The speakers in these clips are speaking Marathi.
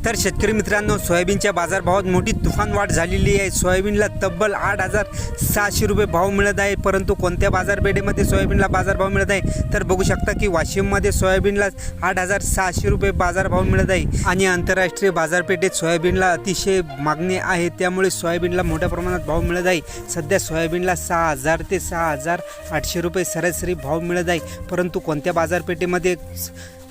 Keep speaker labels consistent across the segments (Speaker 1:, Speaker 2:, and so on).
Speaker 1: तर शेतकरी मित्रांनो, सोयाबीनच्या बाजारभावात मोठी तुफान वाढ झालेली आहे। सोयाबीनला तब्बल 8,700 रुपये भाव मिळत आहे। परंतु कोणत्या बाजारपेठेमध्ये सोयाबीनला बाजारभाव मिळत आहे तर बघू शकता की वाशिममध्ये सोयाबीनला 8,600 रुपये बाजारभाव मिळत आहे आणि आंतरराष्ट्रीय बाजारपेठेत सोयाबीनला अतिशय मागणी आहे, त्यामुळे सोयाबीनला मोठ्या प्रमाणात भाव मिळत आहे। सध्या सोयाबीनला 6,000 ते 6,800 रुपये सरासरी भाव मिळत आहे। परंतु कोणत्या बाजारपेठेमध्ये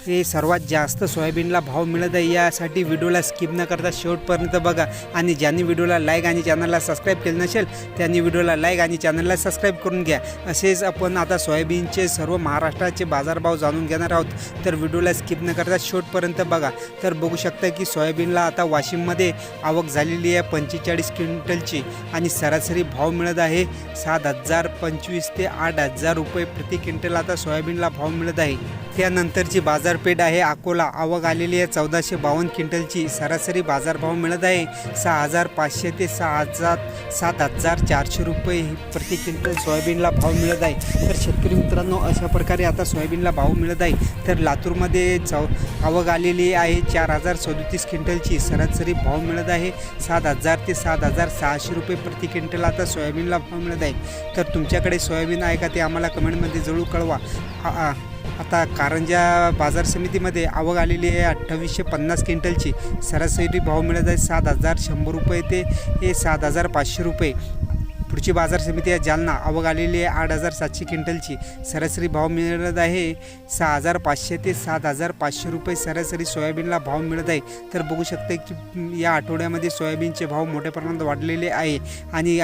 Speaker 1: हे सर्वात जास्त सोयाबीनला भाव मिळत आहे यासाठी व्हिडिओला स्किप न करता शेवटपर्यंत बघा आणि ज्यांनी व्हिडिओला लाईक आणि चॅनलला सबस्क्राईब केलं नसेल त्यांनी व्हिडिओला लाईक आणि चॅनलला सबस्क्राईब करून घ्या। असेच आपण आता सोयाबीनचे सर्व महाराष्ट्राचे बाजारभाव जाणून घेणार आहोत, तर व्हिडिओला स्किप न करता शेवटपर्यंत बघा। तर बघू शकता की सोयाबीनला आता वाशिममध्ये आवक झालेली आहे 45 क्विंटलची आणि सरासरी भाव मिळत आहे 7,025 ते 8,000 रुपये प्रति क्विंटल आता सोयाबीनला भाव मिळत आहे। त्यानंतरची बाजारपेठ आहे अकोला, आवक आलेली आहे 1452 क्विंटलची, सरासरी बाजारभाव मिळत आहे 6,500 ते 7,400 रुपये प्रति क्विंटल सोयाबीनला भाव मिळत आहे। तर शेतकरी मित्रांनो, अशा प्रकारे आता सोयाबीनला भाव मिळत आहे। तर लातूरमध्ये आवक आलेली आहे 4,037 क्विंटलची, सरासरी भाव मिळत आहे 7,000 ते 7,600 रुपये प्रति क्विंटल आता सोयाबीनला भाव मिळत आहे। तर तुमच्याकडे सोयाबीन आहे का ते आम्हाला कमेंटमध्ये जरूर कळवा। आता कारंजा बाजार समितीमध्ये आवक आलेली आहे 2850 क्विंटलची, सरासरी भाव मिळत आहे 7,100 रुपये ते 7,500 रुपये। पुढची बाजार समिती आहे जालना, आवक आलेली आहे 8,700 क्विंटलची, सरासरी भाव मिळत आहे 6,500 ते 7,500 रुपये सरासरी सोयाबीनला भाव मिळत आहे। तर बघू शकता की या आठवड्यामध्ये सोयाबीनचे भाव मोठ्या प्रमाणात वाढलेले आहे आणि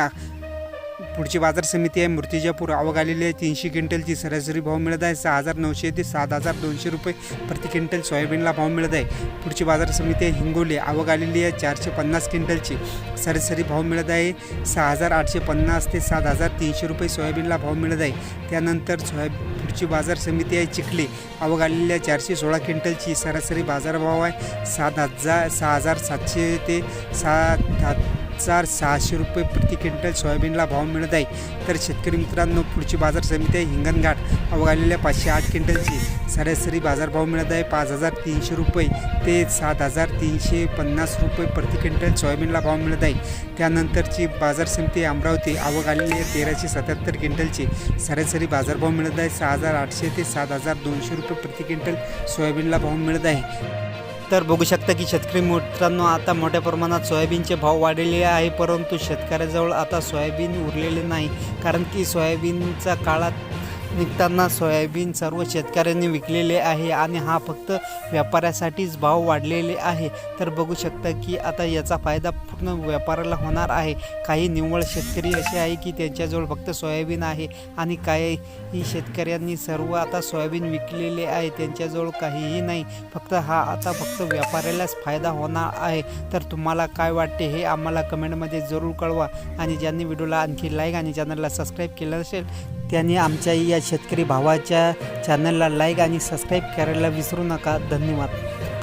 Speaker 1: पुढची बाजार समिती आहे मूर्तिजापूर, आवक आलेली आहे 300 क्विंटलची, सरासरी भाव मिळत आहे 6,900 ते 7,200 रुपये प्रति क्विंटल सोयाबीनला भाव मिळत आहे। पुढची बाजार समिती आहे हिंगोली, आवक आलेली आहे 450 क्विंटलची, सरासरी भाव मिळत आहे 6,850 ते 7,300 रुपये सोयाबीनला भाव मिळत आहे। त्यानंतर पुढची बाजार समिती आहे चिखली, आवक आलेली आहे 416 क्विंटलची, सरासरी बाजारभाव आहे 6,700 ते 7,600 रुपये प्रति क्विंटल सोयाबीनला भाव मिळत आहे। तर शेतकरी मित्रांनो, पुढची बाजार समिती आहे हिंगणघाट, आवक आलेली आहे 508 क्विंटलची, सरासरी बाजारभाव मिळत आहे 5,300 रुपये ते 7,350 रुपये प्रति क्विंटल सोयाबीनला भाव मिळत आहे। त्यानंतरची बाजार समिती आहे अमरावती, आवक आलेली आहे 1,377 क्विंटलची, सरासरी बाजारभाव मिळत आहे 6,800 ते 7,200 रुपये प्रति क्विंटल सोयाबीनला भाव मिळत आहे। तर बघू शकता की शेतकरी मित्रांनो, आता मोठ्या प्रमाणात सोयाबीनचे भाव वाढलेले आहे, परंतु शेतकऱ्याजवळ आता सोयाबीन उरलेले नाही, कारण की सोयाबीनचा काळात निघताना सोयाबीन सर्व शेतकऱ्यांनी विकलेले आहे आणि हा फक्त व्यापाऱ्यासाठीच भाव वाढलेले आहे। तर बघू शकता की आता याचा फायदा पूर्ण व्यापाऱ्याला होणार आहे। काही निव्वळ शेतकरी असे आहे की त्यांच्याजवळ फक्त सोयाबीन आहे आणि काही शेतकऱ्यांनी सर्व आता सोयाबीन विकलेले आहे, त्यांच्याजवळ काहीही नाही, फक्त फक्त व्यापाऱ्यालाच फायदा होणार आहे। तर तुम्हाला काय वाटते हे आम्हाला कमेंटमध्ये जरूर कळवा आणि ज्यांनी व्हिडिओला आणखी लाईक आणि चॅनलला सबस्क्राईब केलं असेल त्यांनी आमच्या या शेतकरी भावाच्या चॅनलला लाईक आणि सबस्क्राईब करायला विसरू नका। धन्यवाद।